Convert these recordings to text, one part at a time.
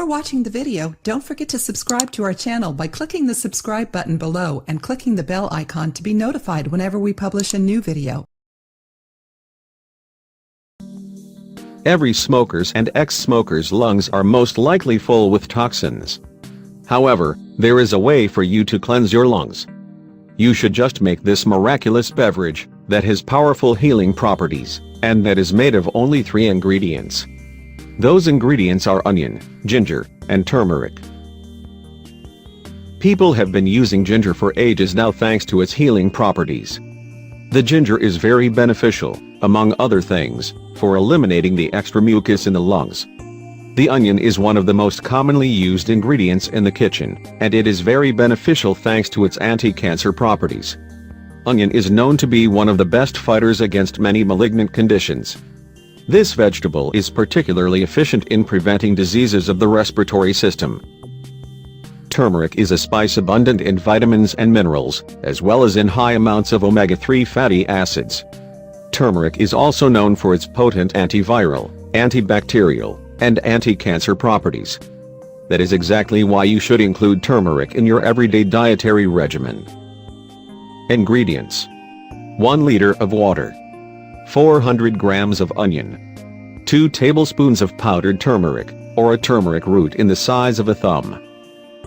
Before watching the video, don't forget to subscribe to our channel by clicking the subscribe button below and clicking the bell icon to be notified whenever we publish a new video. Every smoker's and ex-smoker's lungs are most likely full with toxins. However, there is a way for you to cleanse your lungs. You should just make this miraculous beverage that has powerful healing properties, and that is made of only 3 ingredients. Those ingredients are onion, ginger, and turmeric. People have been using ginger for ages now thanks to its healing properties. The ginger is very beneficial, among other things, for eliminating the extra mucus in the lungs. The onion is one of the most commonly used ingredients in the kitchen, and it is very beneficial thanks to its anti-cancer properties. Onion is known to be one of the best fighters against many malignant conditions. This vegetable is particularly efficient in preventing diseases of the respiratory system. Turmeric is a spice abundant in vitamins and minerals, as well as in high amounts of omega-3 fatty acids. Turmeric is also known for its potent antiviral, antibacterial, and anti-cancer properties. That is exactly why you should include turmeric in your everyday dietary regimen. Ingredients: 1 liter of water, 400 grams of onion, 2 tablespoons of powdered turmeric, or a turmeric root in the size of a thumb,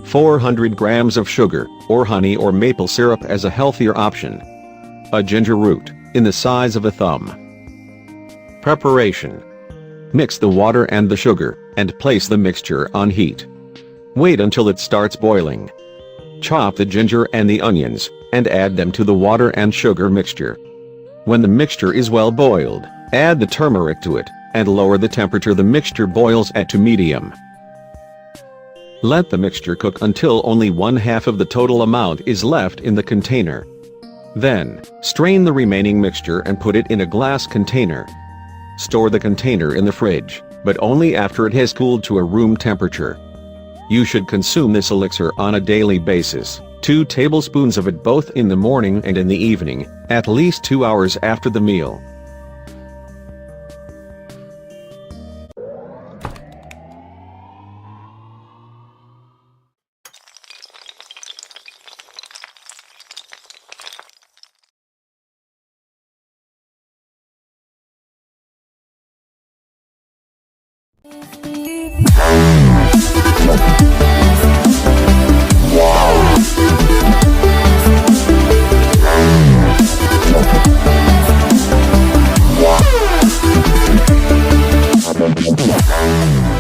400 grams of sugar, or honey or maple syrup as a healthier option, a ginger root, in the size of a thumb. Preparation: mix the water and the sugar, and place the mixture on heat. Wait until it starts boiling. Chop the ginger and the onions, and add them to the water and sugar mixture. When the mixture is well boiled, add the turmeric to it, and lower the temperature the mixture boils at to medium. Let the mixture cook until only 1/2 of the total amount is left in the container. Then, strain the remaining mixture and put it in a glass container. Store the container in the fridge, but only after it has cooled to a room temperature. You should consume this elixir on a daily basis, 2 tablespoons of it both in the morning and in the evening, at least 2 hours after the meal. Wow.